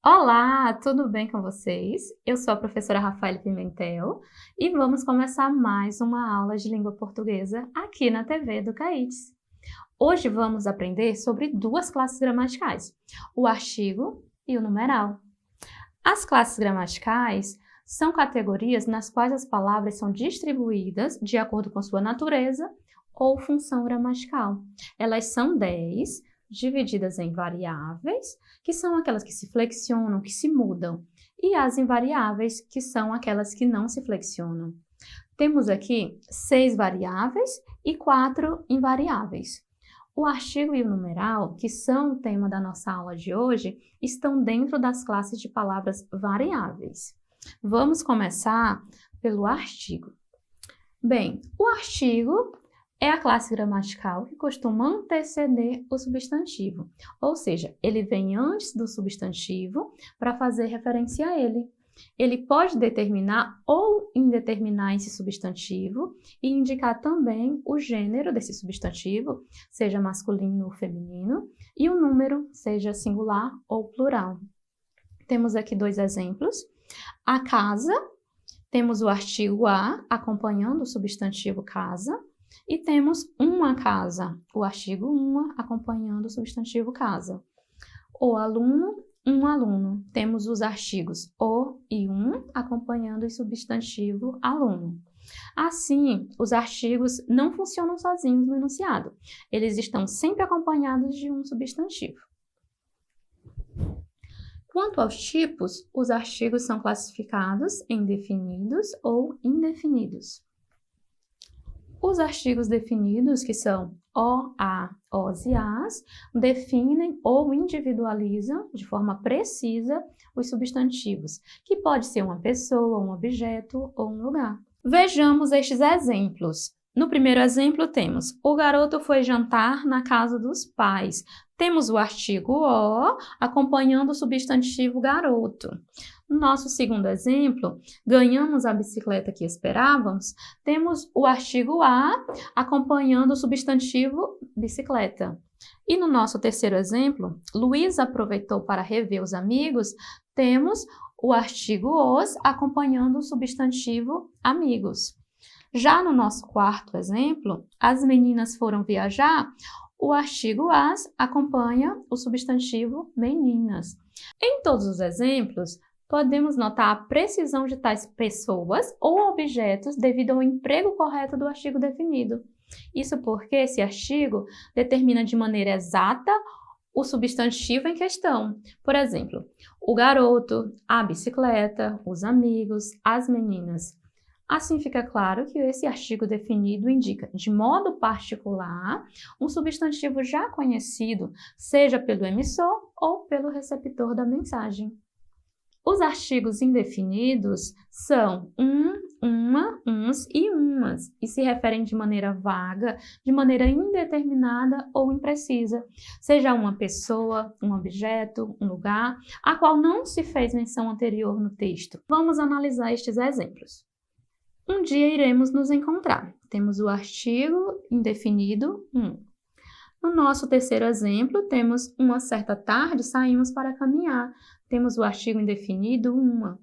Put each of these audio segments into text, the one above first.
Olá, tudo bem com vocês? Eu sou a professora Rafaela Pimentel e vamos começar mais uma aula de língua portuguesa aqui na TV do CAITS. Hoje vamos aprender sobre duas classes gramaticais, o artigo e o numeral. As classes gramaticais são categorias nas quais as palavras são distribuídas de acordo com sua natureza ou função gramatical. Elas são 10, divididas em variáveis, que são aquelas que se flexionam, que se mudam, e as invariáveis, que são aquelas que não se flexionam. Temos aqui 6 variáveis e 4 invariáveis. O artigo e o numeral, que são o tema da nossa aula de hoje, estão dentro das classes de palavras variáveis. Vamos começar pelo artigo. Bem, o artigo é a classe gramatical que costuma anteceder o substantivo, ou seja, ele vem antes do substantivo para fazer referência a ele. Ele pode determinar ou indeterminar esse substantivo e indicar também o gênero desse substantivo, seja masculino ou feminino, e o número, seja singular ou plural. Temos aqui 2 exemplos. A casa, temos o artigo a acompanhando o substantivo casa, e temos uma casa, o artigo uma acompanhando o substantivo casa. O aluno, um aluno. Temos os artigos o e um acompanhando o substantivo aluno. Assim, os artigos não funcionam sozinhos no enunciado. Eles estão sempre acompanhados de um substantivo. Quanto aos tipos, os artigos são classificados em definidos ou indefinidos. Os artigos definidos, que são o, a, os e as, definem ou individualizam de forma precisa os substantivos, que pode ser uma pessoa, um objeto ou um lugar. Vejamos estes exemplos. No primeiro exemplo temos: o garoto foi jantar na casa dos pais. Temos o artigo o acompanhando o substantivo garoto. No nosso segundo exemplo, ganhamos a bicicleta que esperávamos, temos o artigo a acompanhando o substantivo bicicleta. E no nosso terceiro exemplo, Luiz aproveitou para rever os amigos, temos o artigo os acompanhando o substantivo amigos. Já no nosso quarto exemplo, as meninas foram viajar, o artigo as acompanha o substantivo meninas. Em todos os exemplos, podemos notar a precisão de tais pessoas ou objetos devido ao emprego correto do artigo definido. Isso porque esse artigo determina de maneira exata o substantivo em questão. Por exemplo, o garoto, a bicicleta, os amigos, as meninas. Assim fica claro que esse artigo definido indica, de modo particular, um substantivo já conhecido, seja pelo emissor ou pelo receptor da mensagem. Os artigos indefinidos são uma, uns e umas, e se referem de maneira vaga, de maneira indeterminada ou imprecisa, seja uma pessoa, um objeto, um lugar, a qual não se fez menção anterior no texto. Vamos analisar estes exemplos. Um dia iremos nos encontrar. Temos o artigo indefinido, um. No nosso terceiro exemplo, temos uma certa tarde, saímos para caminhar. Temos o artigo indefinido, uma.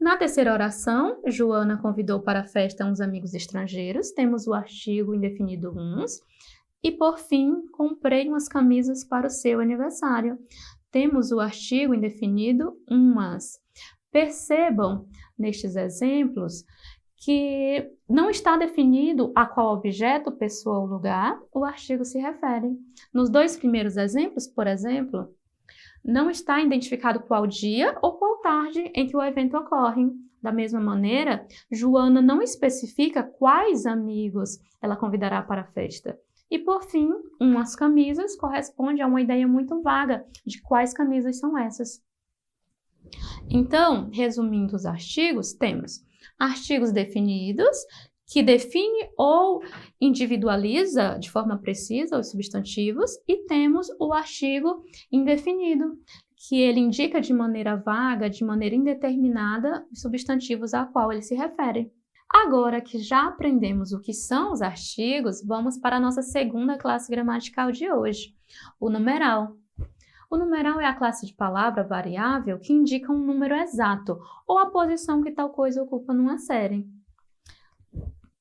Na terceira oração, Joana convidou para a festa uns amigos estrangeiros. Temos o artigo indefinido, uns. E, por fim, comprei umas camisas para o seu aniversário. Temos o artigo indefinido, umas. Percebam, nestes exemplos, que não está definido a qual objeto, pessoa ou lugar o artigo se refere. Nos 2 primeiros exemplos, por exemplo, não está identificado qual dia ou qual tarde em que o evento ocorre. Da mesma maneira, Joana não especifica quais amigos ela convidará para a festa. E, por fim, umas camisas corresponde a uma ideia muito vaga de quais camisas são essas. Então, resumindo os artigos, temos artigos definidos, que define ou individualiza de forma precisa os substantivos, e temos o artigo indefinido, que ele indica de maneira vaga, de maneira indeterminada, os substantivos a qual ele se refere. Agora que já aprendemos o que são os artigos, vamos para a nossa segunda classe gramatical de hoje, o numeral. O numeral é a classe de palavra variável que indica um número exato ou a posição que tal coisa ocupa numa série.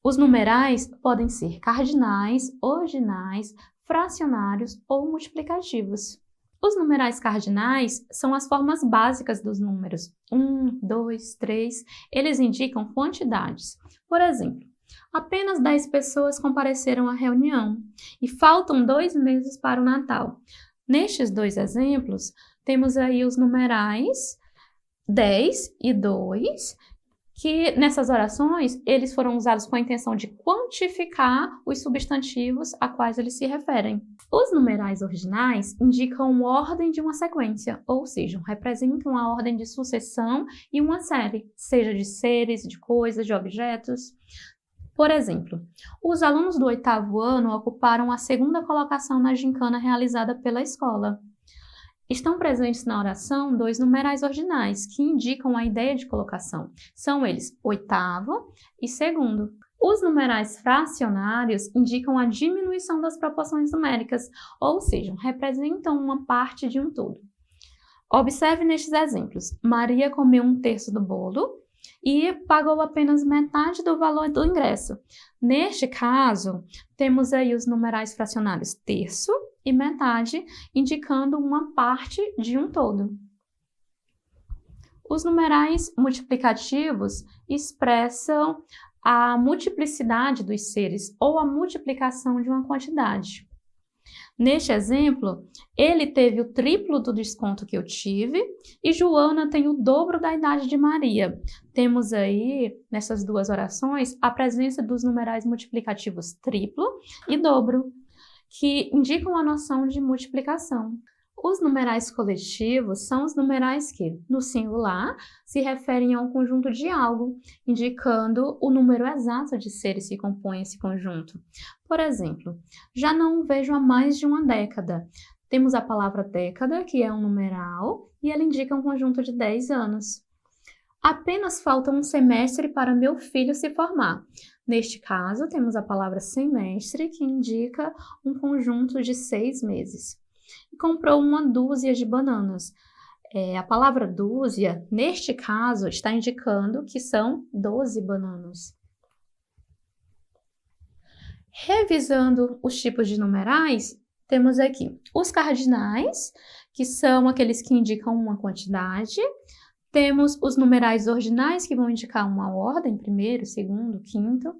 Os numerais podem ser cardinais, ordinais, fracionários ou multiplicativos. Os numerais cardinais são as formas básicas dos números. 1, 2, 3. Eles indicam quantidades. Por exemplo, apenas 10 pessoas compareceram à reunião e faltam 2 meses para o Natal. Nestes dois exemplos, temos aí os numerais 10 e 2, que nessas orações eles foram usados com a intenção de quantificar os substantivos a quais eles se referem. Os numerais ordinais indicam ordem de uma sequência, ou seja, representam a ordem de sucessão e uma série, seja de seres, de coisas, de objetos. Por exemplo, os alunos do 8º ano ocuparam a 2ª colocação na gincana realizada pela escola. Estão presentes na oração 2 numerais ordinais, que indicam a ideia de colocação. São eles 8º e 2º. Os numerais fracionários indicam a diminuição das proporções numéricas, ou seja, representam uma parte de um todo. Observe nestes exemplos. Maria comeu 1/3 do bolo e pagou apenas metade do valor do ingresso. Neste caso, temos aí os numerais fracionários terço e metade, indicando uma parte de um todo. Os numerais multiplicativos expressam a multiplicidade dos seres ou a multiplicação de uma quantidade. Neste exemplo, ele teve o triplo do desconto que eu tive e Joana tem o dobro da idade de Maria. Temos aí, nessas duas orações, a presença dos numerais multiplicativos triplo e dobro, que indicam a noção de multiplicação. Os numerais coletivos são os numerais que, no singular, se referem a um conjunto de algo, indicando o número exato de seres que compõem esse conjunto. Por exemplo, já não o vejo há mais de uma década. Temos a palavra década, que é um numeral, e ela indica um conjunto de 10 anos. Apenas falta um semestre para meu filho se formar. Neste caso, temos a palavra semestre, que indica um conjunto de 6 meses. E comprou 1 dúzia de bananas. A palavra dúzia, neste caso, está indicando que são 12 bananas. Revisando os tipos de numerais, temos aqui os cardinais, que são aqueles que indicam uma quantidade. Temos os numerais ordinais, que vão indicar uma ordem, primeiro, segundo, quinto.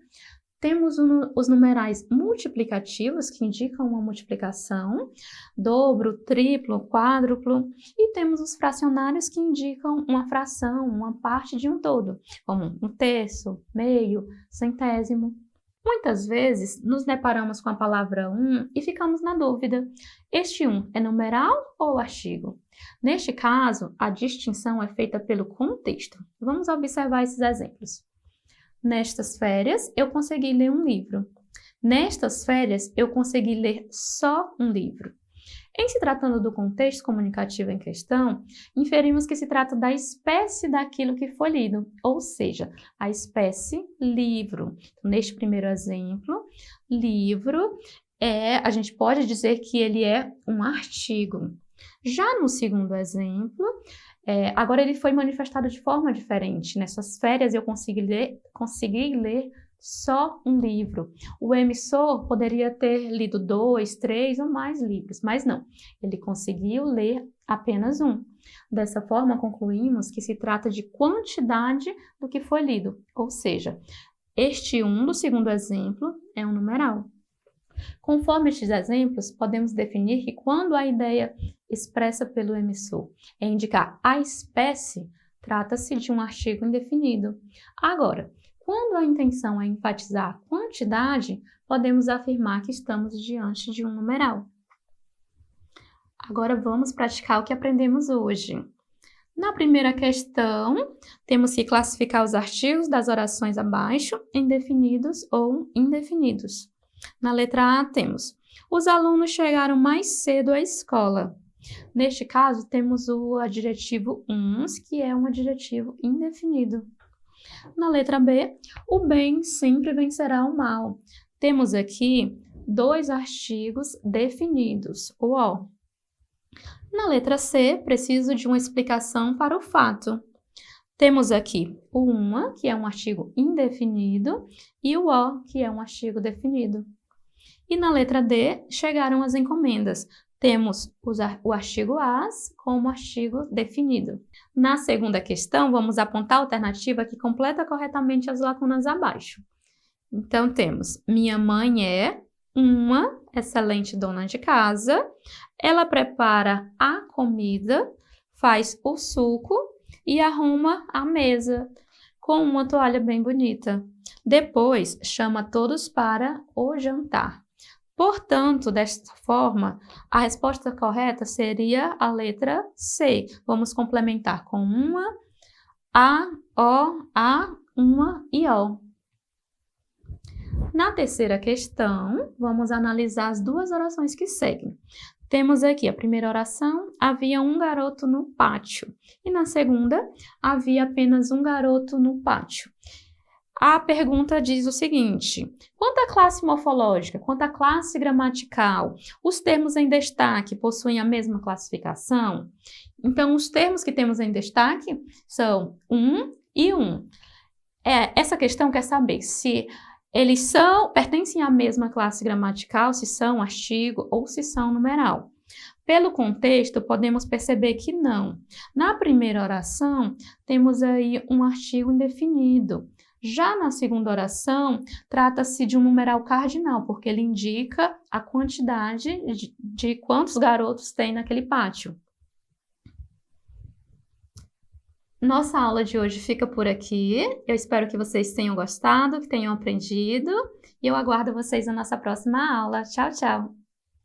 Temos os numerais multiplicativos, que indicam uma multiplicação, dobro, triplo, quádruplo. E temos os fracionários, que indicam uma fração, uma parte de um todo, como 1/3, meio, centésimo. Muitas vezes, nos deparamos com a palavra 1 e ficamos na dúvida. Este 1 é numeral ou artigo? Neste caso, a distinção é feita pelo contexto. Vamos observar esses exemplos. Nestas férias, eu consegui ler um livro. Nestas férias, eu consegui ler só um livro. Em se tratando do contexto comunicativo em questão, inferimos que se trata da espécie daquilo que foi lido, ou seja, a espécie livro. Neste primeiro exemplo, livro a gente pode dizer que ele é um artigo. Já no segundo exemplo, agora ele foi manifestado de forma diferente. Nessas férias eu consegui ler só um livro. O emissor poderia ter lido 2, 3 ou mais livros, mas não. Ele conseguiu ler apenas um. Dessa forma, concluímos que se trata de quantidade do que foi lido, ou seja, este 1 do segundo exemplo é um numeral. Conforme estes exemplos, podemos definir que quando a ideia expressa pelo emissor é indicar a espécie, trata-se de um artigo indefinido. Agora, quando a intenção é enfatizar a quantidade, podemos afirmar que estamos diante de um numeral. Agora vamos praticar o que aprendemos hoje. Na primeira questão, temos que classificar os artigos das orações abaixo em definidos ou indefinidos. Na letra A, temos: os alunos chegaram mais cedo à escola. Neste caso, temos o adjetivo uns, que é um adjetivo indefinido. Na letra B, o bem sempre vencerá o mal. Temos aqui 2 artigos definidos, o ó. Na letra C, preciso de uma explicação para o fato. Temos aqui o uma, que é um artigo indefinido, e o o, que é um artigo definido. E na letra D, chegaram as encomendas. Temos o artigo as como artigo definido. Na segunda questão, vamos apontar a alternativa que completa corretamente as lacunas abaixo. Então, temos: minha mãe é uma excelente dona de casa, ela prepara a comida, faz o suco e arruma a mesa com uma toalha bem bonita. Depois, chama todos para o jantar. Portanto, desta forma, a resposta correta seria a letra C. Vamos complementar com uma, a, uma e o. Na terceira questão, vamos analisar as duas orações que seguem. Temos aqui a primeira oração: havia um garoto no pátio. E na segunda, havia apenas um garoto no pátio. A pergunta diz o seguinte: quanto à classe morfológica, quanto à classe gramatical, os termos em destaque possuem a mesma classificação? Então, os termos que temos em destaque são um e um. Essa questão quer saber se eles pertencem à mesma classe gramatical, se são artigo ou se são numeral. Pelo contexto, podemos perceber que não. Na primeira oração, temos aí um artigo indefinido. Já na segunda oração, trata-se de um numeral cardinal, porque ele indica a quantidade de quantos garotos tem naquele pátio. Nossa aula de hoje fica por aqui. Eu espero que vocês tenham gostado, que tenham aprendido. E eu aguardo vocês na nossa próxima aula. Tchau, tchau!